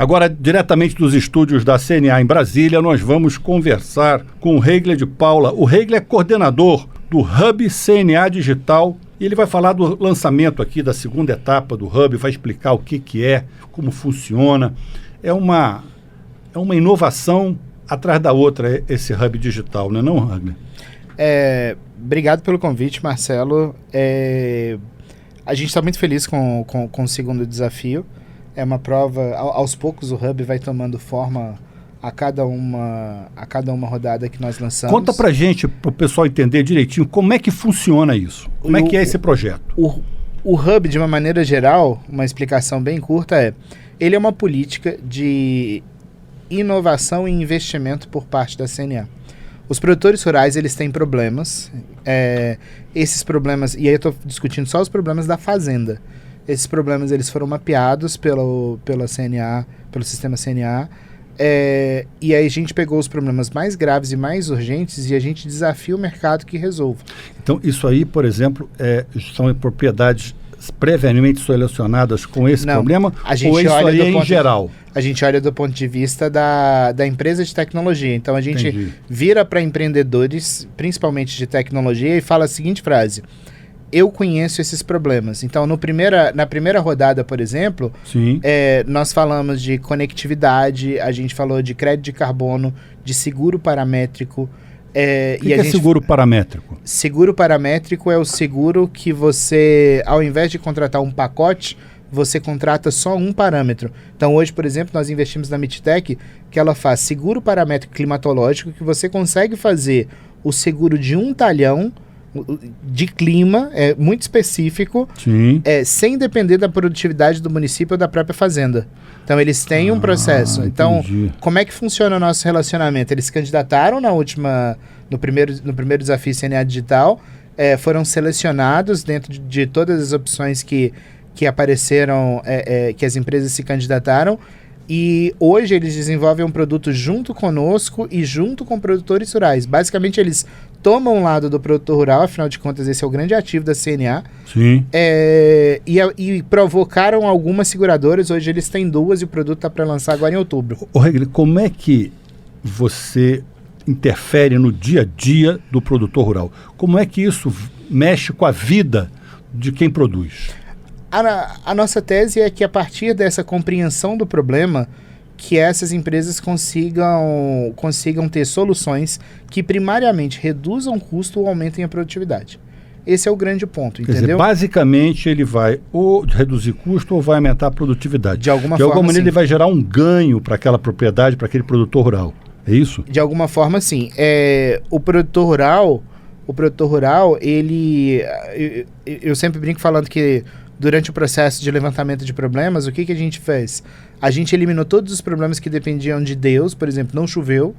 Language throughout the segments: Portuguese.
Agora, diretamente dos estúdios da CNA em Brasília, nós vamos conversar com o Reigler de Paula. O Reigler é coordenador do Hub CNA Digital e ele vai falar do lançamento aqui da segunda etapa do Hub, vai explicar o que é, como funciona. É uma inovação atrás da outra, esse Hub digital, não é não, Reigler? Obrigado pelo convite, Marcelo. A gente está muito feliz com o segundo desafio. É uma prova, aos poucos o Hub vai tomando forma a cada uma rodada que nós lançamos. Conta pra gente, pro pessoal entender direitinho, como é que funciona isso? Como é que é esse projeto? O Hub, de uma maneira geral, uma explicação bem curta ele é uma política de inovação e investimento por parte da CNA. Os produtores rurais, eles têm problemas, esses problemas, e aí eu estou discutindo só os problemas da fazenda. Esses problemas eles foram mapeados pela CNA, pelo sistema CNA, e aí a gente pegou os problemas mais graves e mais urgentes e a gente desafia o mercado que resolva. Então, isso aí, por exemplo, são propriedades previamente selecionadas com esse problema? Ou isso aí é em geral? A gente olha do ponto de vista da empresa de tecnologia. Então, a gente vira para empreendedores, principalmente de tecnologia, e fala a seguinte frase: eu conheço esses problemas. Então, na primeira rodada, por exemplo, nós falamos de conectividade, a gente falou de crédito de carbono, de seguro paramétrico. O que é seguro paramétrico? Seguro paramétrico é o seguro que você, ao invés de contratar um pacote, você contrata só um parâmetro. Então, hoje, por exemplo, nós investimos na Mitec, que ela faz seguro paramétrico climatológico, que você consegue fazer o seguro de um talhão de clima, muito específico, sem depender da produtividade do município ou da própria fazenda. Então, eles têm um processo. Então, como é que funciona o nosso relacionamento? Eles se candidataram no primeiro desafio CNA Digital, foram selecionados dentro de todas as opções que apareceram, que as empresas se candidataram, e hoje eles desenvolvem um produto junto conosco e junto com produtores rurais. Basicamente, eles tomam o lado do produtor rural, afinal de contas, esse é o grande ativo da CNA. E provocaram algumas seguradoras. Hoje eles têm 2 e o produto está para lançar agora em outubro. Reigler, como é que você interfere no dia a dia do produtor rural? Como é que isso mexe com a vida de quem produz? A nossa tese é que, a partir dessa compreensão do problema, que essas empresas consigam ter soluções que primariamente reduzam o custo ou aumentem a produtividade. Esse é o grande ponto, entendeu? Quer dizer, basicamente ele vai ou reduzir custo ou vai aumentar a produtividade. De alguma maneira sim. Ele vai gerar um ganho para aquela propriedade, para aquele produtor rural. É isso? De alguma forma, sim. O produtor rural, eu sempre brinco falando que durante o processo de levantamento de problemas, o que a gente fez? A gente eliminou todos os problemas que dependiam de Deus, por exemplo, não choveu,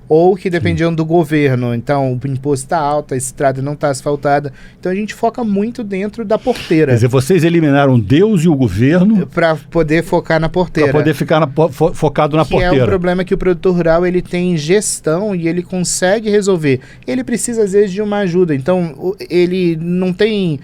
ou que dependiam do governo. Então, o imposto está alto, a estrada não está asfaltada. Então, a gente foca muito dentro da porteira. Quer dizer, vocês eliminaram Deus e o governo para poder focar na porteira. Para poder ficar focado na porteira. Que é um problema que o produtor rural ele tem gestão e ele consegue resolver. Ele precisa, às vezes, de uma ajuda. Então, ele não tem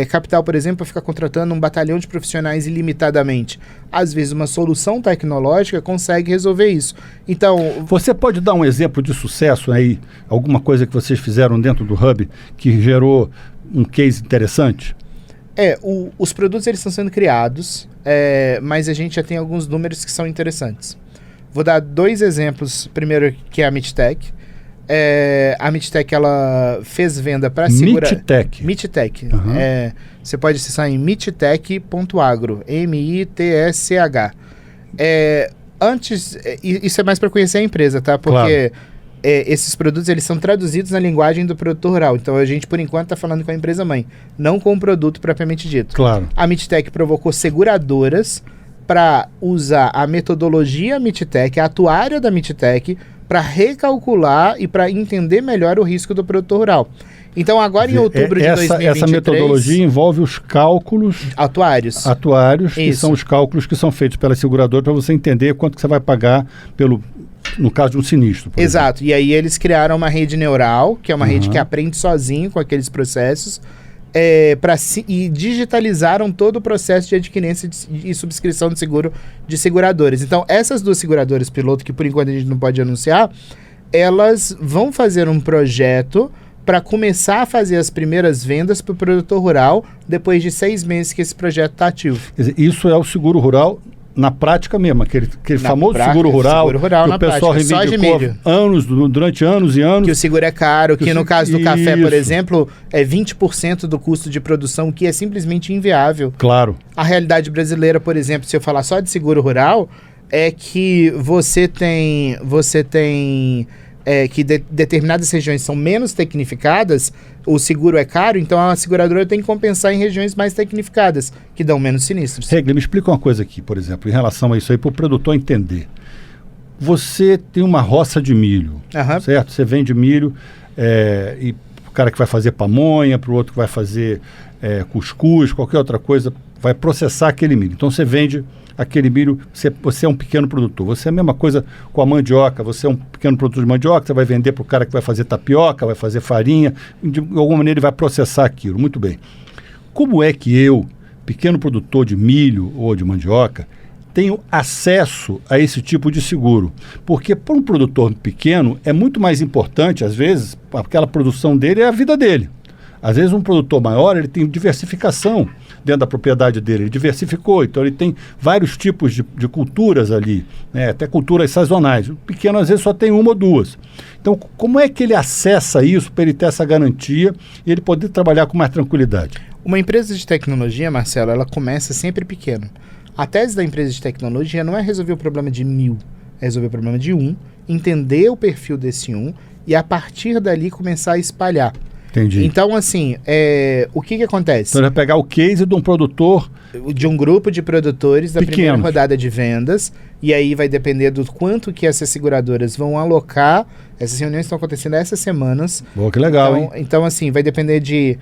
capital, por exemplo, para ficar contratando um batalhão de profissionais ilimitadamente. Às vezes, uma solução tecnológica consegue resolver isso. Então, você pode dar um exemplo de sucesso aí, alguma coisa que vocês fizeram dentro do Hub que gerou um case interessante? Os produtos eles estão sendo criados, mas a gente já tem alguns números que são interessantes. Vou dar 2 exemplos. Primeiro, que é a Mitec. A Mitec, ela fez venda para segurar... Mitec. Uhum. Você pode acessar em mitec.agro. M-I-T-S-C-H. Antes, isso é mais para conhecer a empresa, tá? Porque esses produtos eles são traduzidos na linguagem do produtor rural. Então, a gente, por enquanto, está falando com a empresa mãe, não com o produto propriamente dito. Claro. A Mitec provocou seguradoras para usar a metodologia Mitec, a atuária da Mitec, para recalcular e para entender melhor o risco do produtor rural. Então, agora em outubro de 2023... Essa metodologia envolve os cálculos... Atuários, que são os cálculos que são feitos pela seguradora para você entender quanto que você vai pagar no caso de um sinistro. Exato. E aí eles criaram uma rede neural, que é uma rede que aprende sozinho com aqueles processos, e digitalizaram todo o processo de adquirência e subscrição de seguro de seguradoras. Então, essas 2 seguradoras piloto, que por enquanto a gente não pode anunciar, elas vão fazer um projeto para começar a fazer as primeiras vendas para o produtor rural depois de 6 meses que esse projeto está ativo. Quer dizer, isso é o seguro rural na prática mesmo, aquele famoso seguro rural que o pessoal reivindicou durante anos e anos. Que o seguro é caro, que no caso do café, por exemplo, é 20% do custo de produção, que é simplesmente inviável. Claro. A realidade brasileira, por exemplo, se eu falar só de seguro rural, é que você tem que determinadas regiões são menos tecnificadas, o seguro é caro, então a seguradora tem que compensar em regiões mais tecnificadas, que dão menos sinistros. Regli, me explica uma coisa aqui, por exemplo, em relação a isso aí, para o produtor entender. Você tem uma roça de milho, certo? Você vende milho e o cara que vai fazer pamonha, para o outro que vai fazer cuscuz, qualquer outra coisa, vai processar aquele milho. Então você vende aquele milho, você é um pequeno produtor. Você é a mesma coisa com a mandioca, você é um pequeno produtor de mandioca, você vai vender para o cara que vai fazer tapioca, vai fazer farinha, de alguma maneira ele vai processar aquilo. Muito bem. Como é que eu, pequeno produtor de milho ou de mandioca, tenho acesso a esse tipo de seguro? Porque para um produtor pequeno é muito mais importante, às vezes, aquela produção dele é a vida dele. Às vezes um produtor maior, ele tem diversificação dentro da propriedade dele, ele diversificou, então ele tem vários tipos de culturas ali, né? Até culturas sazonais. O pequeno às vezes só tem 1 ou 2. Então como é que ele acessa isso para ele ter essa garantia e ele poder trabalhar com mais tranquilidade? Uma empresa de tecnologia, Marcelo, ela começa sempre pequeno. A tese da empresa de tecnologia não é resolver o problema de 1000, é resolver o problema de 1, entender o perfil desse 1 e a partir dali começar a espalhar. Entendi. Então, assim, o que acontece? Então, vai pegar o case de um produtor... De um grupo de produtores da primeira rodada de vendas, e aí vai depender do quanto que essas seguradoras vão alocar. Essas reuniões estão acontecendo essas semanas. Boa, que legal, então, hein? Então, assim, vai depender de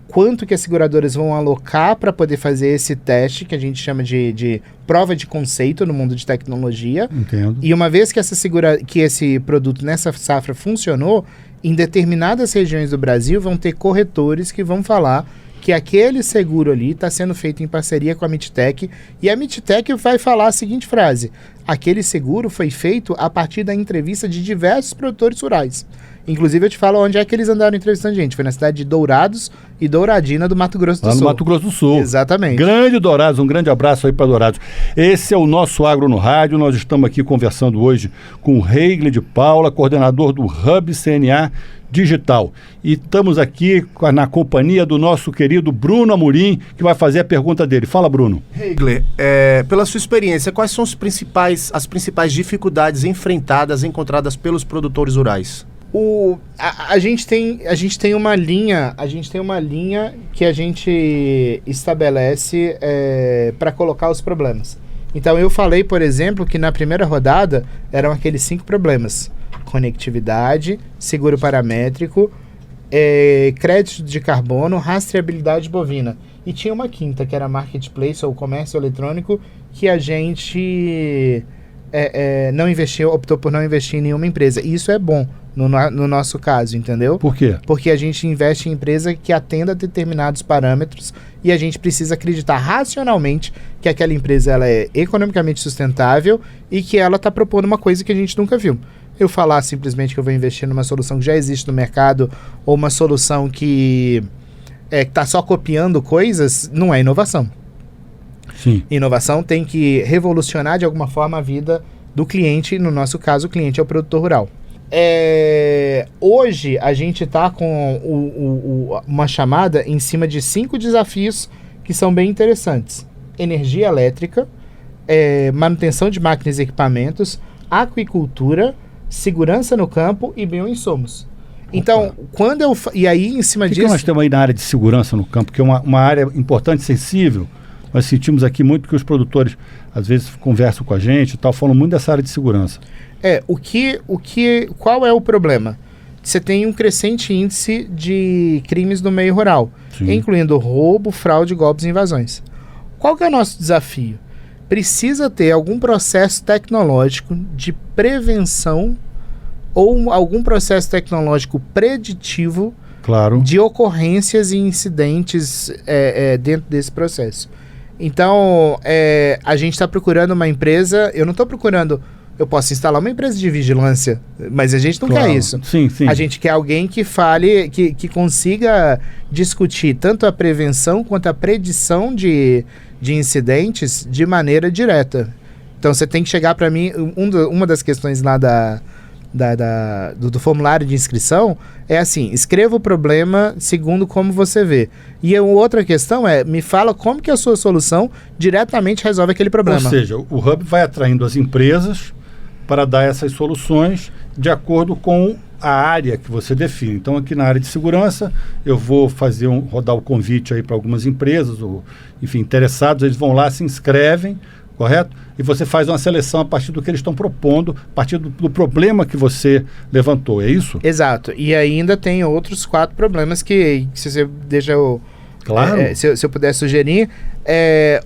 quanto que as seguradoras vão alocar para poder fazer esse teste, que a gente chama de prova de conceito no mundo de tecnologia. Entendo. E uma vez que esse produto nessa safra funcionou, em determinadas regiões do Brasil vão ter corretores que vão falar que aquele seguro ali está sendo feito em parceria com a Mititec, e a Mititec vai falar a seguinte frase: aquele seguro foi feito a partir da entrevista de diversos produtores rurais. Inclusive eu te falo onde é que eles andaram entrevistando gente. Foi na cidade de Dourados e Douradina do Mato Grosso do Sul. Lá no Mato Grosso do Sul. Exatamente. Grande Dourados, um grande abraço aí para Dourados. Esse é o nosso Agro no Rádio. Nós estamos aqui conversando hoje com o Regli de Paula, coordenador do Hub CNA Digital. E estamos aqui na companhia do nosso querido Bruno Amorim, que vai fazer a pergunta dele. Fala, Bruno. Regli, pela sua experiência, quais são as principais dificuldades enfrentadas, encontradas pelos produtores rurais? A gente tem uma linha que a gente estabelece para colocar os problemas. Então eu falei, por exemplo, que na primeira rodada eram aqueles 5 problemas: conectividade, seguro paramétrico, crédito de carbono, rastreabilidade bovina. E tinha uma quinta, que era marketplace ou comércio eletrônico, que a gente não investiu, optou por não investir em nenhuma empresa. E isso é bom no nosso caso, entendeu? Por quê? Porque a gente investe em empresa que atenda a determinados parâmetros e a gente precisa acreditar racionalmente que aquela empresa ela é economicamente sustentável e que ela está propondo uma coisa que a gente nunca viu. Eu falar simplesmente que eu vou investir numa solução que já existe no mercado ou uma solução que está só copiando coisas, não é inovação. Sim. Inovação tem que revolucionar de alguma forma a vida do cliente. No nosso caso, o cliente é o produtor rural. Hoje a gente está com uma chamada em cima de 5 desafios que são bem interessantes: energia elétrica, manutenção de máquinas e equipamentos, aquicultura, segurança no campo e bioinsumos. Então, e aí em cima disso... O que nós temos aí na área de segurança no campo, que é uma área importante e sensível? Nós sentimos aqui muito que os produtores, às vezes, conversam com a gente e tal, falam muito dessa área de segurança. Qual é o problema? Você tem um crescente índice de crimes no meio rural, incluindo roubo, fraude, golpes e invasões. Qual que é o nosso desafio? Precisa ter algum processo tecnológico de prevenção ou algum processo tecnológico preditivo Claro. de ocorrências e incidentes dentro desse processo. Então, a gente está procurando uma empresa, eu não estou procurando, eu posso instalar uma empresa de vigilância, mas a gente não quer isso. Sim, sim. A gente quer alguém que fale, que consiga discutir tanto a prevenção quanto a predição de incidentes de maneira direta. Então, você tem que chegar para mim, uma das questões lá do formulário de inscrição é assim: escreva o problema segundo como você vê. E a outra questão é: me fala como que a sua solução diretamente resolve aquele problema. Ou seja, o Hub vai atraindo as empresas para dar essas soluções de acordo com a área que você define. Então, aqui na área de segurança, eu vou rodar o convite aí para algumas empresas, ou, enfim, interessados, eles vão lá, se inscrevem, correto? E você faz uma seleção a partir do que eles estão propondo, a partir do problema que você levantou, é isso? Exato. E ainda tem outros 4 problemas que se você deixa eu... Claro. Se eu puder sugerir.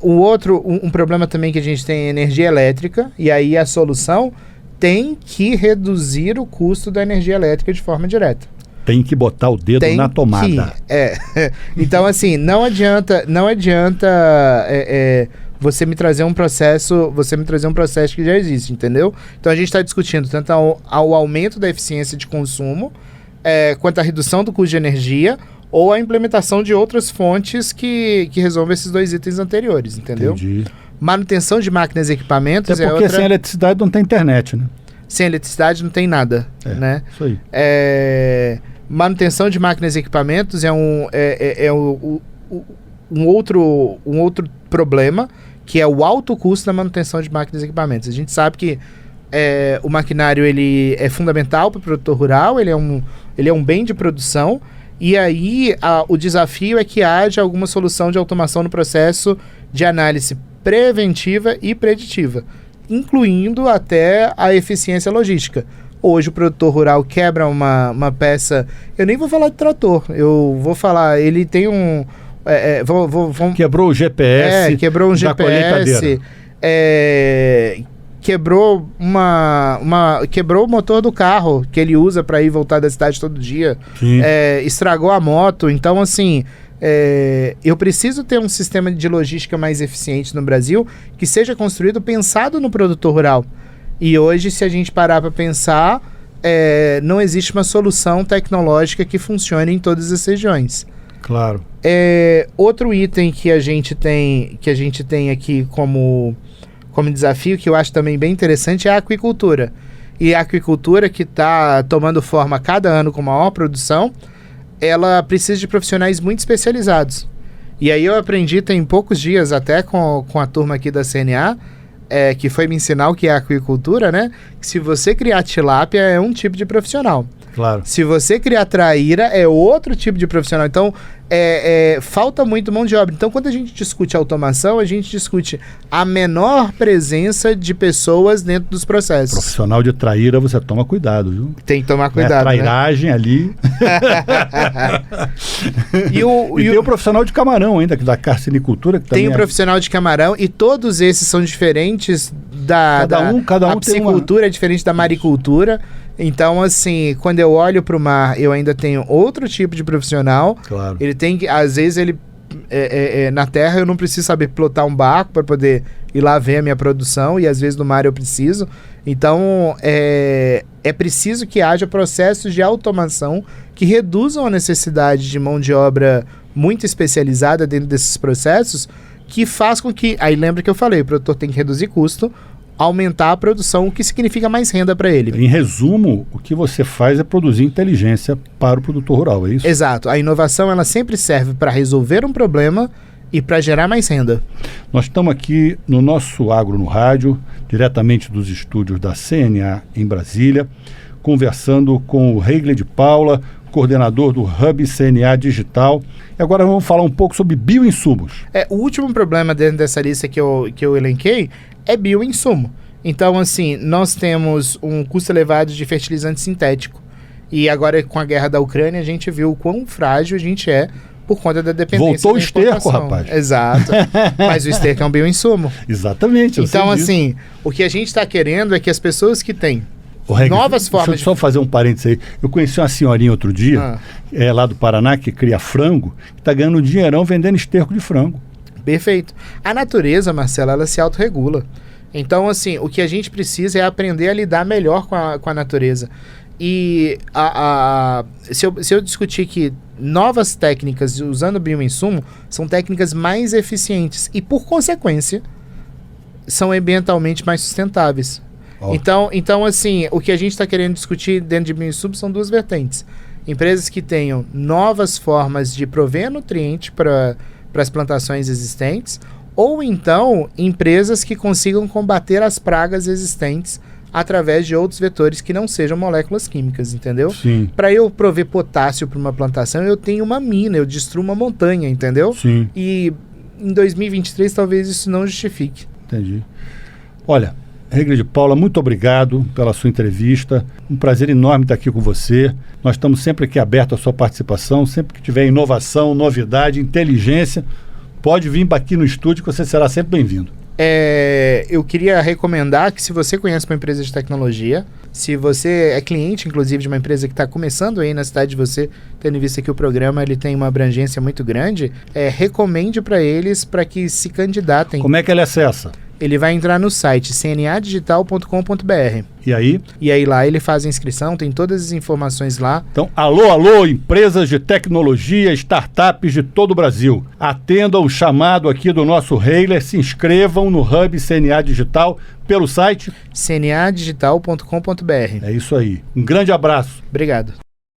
Um problema também que a gente tem é energia elétrica, e aí a solução tem que reduzir o custo da energia elétrica de forma direta. Tem que botar o dedo na tomada. Então, assim, não adianta você me trazer um processo que já existe, entendeu? Então a gente está discutindo tanto ao aumento da eficiência de consumo, quanto a redução do custo de energia, ou a implementação de outras fontes que resolvam esses 2 itens anteriores, entendeu? Entendi. Manutenção de máquinas e equipamentos é porque sem eletricidade não tem internet, né? Sem eletricidade não tem nada, né? Isso aí. Manutenção de máquinas e equipamentos é um outro problema, que é o alto custo da manutenção de máquinas e equipamentos. A gente sabe que o maquinário ele é fundamental para o produtor rural, ele é um bem de produção, e aí o desafio é que haja alguma solução de automação no processo de análise preventiva e preditiva, incluindo até a eficiência logística. Hoje o produtor rural quebra uma peça, eu nem vou falar de trator, eu vou falar, ele tem quebrou o GPS, quebrou um GPS, quebrou quebrou o motor do carro que ele usa para ir voltar da cidade todo dia, estragou a moto. Então, assim, eu preciso ter um sistema de logística mais eficiente no Brasil, que seja construído pensado no produtor rural. E hoje, se a gente parar para pensar, não existe uma solução tecnológica que funcione em todas as regiões. Claro. Outro item que a gente tem aqui como desafio, que eu acho também bem interessante, é a aquicultura. E a aquicultura, que está tomando forma a cada ano com maior produção, ela precisa de profissionais muito especializados. E aí eu aprendi, tem poucos dias até com a turma aqui da CNA, que foi me ensinar o que é a aquicultura, né? Que se você criar tilápia é um tipo de profissional. Claro. Se você criar traíra, é outro tipo de profissional. Então, falta muito mão de obra. Então, quando a gente discute automação, a gente discute a menor presença de pessoas dentro dos processos. Profissional de traíra, você toma cuidado, viu? Tem que tomar cuidado, trairagem, né? Ali. E tem o profissional de camarão ainda, que da carcinicultura. Que tem o profissional de camarão, e todos esses são diferentes cada um piscicultura é diferente da maricultura. Então, assim, quando eu olho para o mar, eu ainda tenho outro tipo de profissional. Claro. Ele tem que, às vezes, na terra eu não preciso saber pilotar um barco para poder ir lá ver a minha produção, e às vezes no mar eu preciso. Então, é preciso que haja processos de automação que reduzam a necessidade de mão de obra muito especializada dentro desses processos, que faz com que, aí lembra que eu falei, o produtor tem que reduzir custo, aumentar a produção, o que significa mais renda para ele. Em resumo, o que você faz é produzir inteligência para o produtor rural, é isso? Exato. A inovação, ela sempre serve para resolver um problema e para gerar mais renda. Nós estamos aqui no nosso Agro no Rádio, diretamente dos estúdios da CNA em Brasília, conversando com o Regle de Paula, coordenador do Hub CNA Digital. E agora vamos falar um pouco sobre bioinsumos. O último problema dentro dessa lista que eu elenquei é bioinsumo. Então, assim, nós temos um custo elevado de fertilizante sintético. E agora, com a guerra da Ucrânia, a gente viu o quão frágil a gente é por conta da dependência. Voltou o esterco, rapaz. Exato. Mas o esterco é um bioinsumo. Exatamente. Então, assim, o que a gente está querendo é que as pessoas que têm Novas formas. Deixa eu só fazer um parênteses aí. Eu conheci uma senhorinha outro dia, lá do Paraná, que cria frango, que está ganhando um dinheirão vendendo esterco de frango. Perfeito. A natureza, Marcelo, ela se autorregula. Então, assim, o que a gente precisa é aprender a lidar melhor com a natureza. E se eu discutir que novas técnicas usando bioinsumo são técnicas mais eficientes e, por consequência, são ambientalmente mais sustentáveis. Então, assim, o que a gente está querendo discutir dentro de bioinsumo são duas vertentes. Empresas que tenham novas formas de prover nutriente para as plantações existentes, ou então empresas que consigam combater as pragas existentes através de outros vetores que não sejam moléculas químicas, entendeu? Sim. Para eu prover potássio para uma plantação, eu tenho uma mina, eu destruo uma montanha, entendeu? Sim. E em 2023 talvez isso não justifique. Entendi. Olha, Regler de Paula, muito obrigado pela sua entrevista. Um prazer enorme estar aqui com você. Nós estamos sempre aqui abertos à sua participação. Sempre que tiver inovação, novidade, inteligência, pode vir aqui no estúdio que você será sempre bem-vindo. Eu queria recomendar que, se você conhece uma empresa de tecnologia, se você é cliente, inclusive, de uma empresa que está começando aí na cidade de você, tendo em vista que o programa ele tem uma abrangência muito grande, recomende para eles para que se candidatem. Como é que ele acessa? Ele vai entrar no site cnadigital.com.br. E aí? E aí lá ele faz a inscrição, tem todas as informações lá. Então, alô, empresas de tecnologia, startups de todo o Brasil. Atendam o chamado aqui do nosso Regler, se inscrevam no Hub CNA Digital pelo site cnadigital.com.br. É isso aí. Um grande abraço. Obrigado.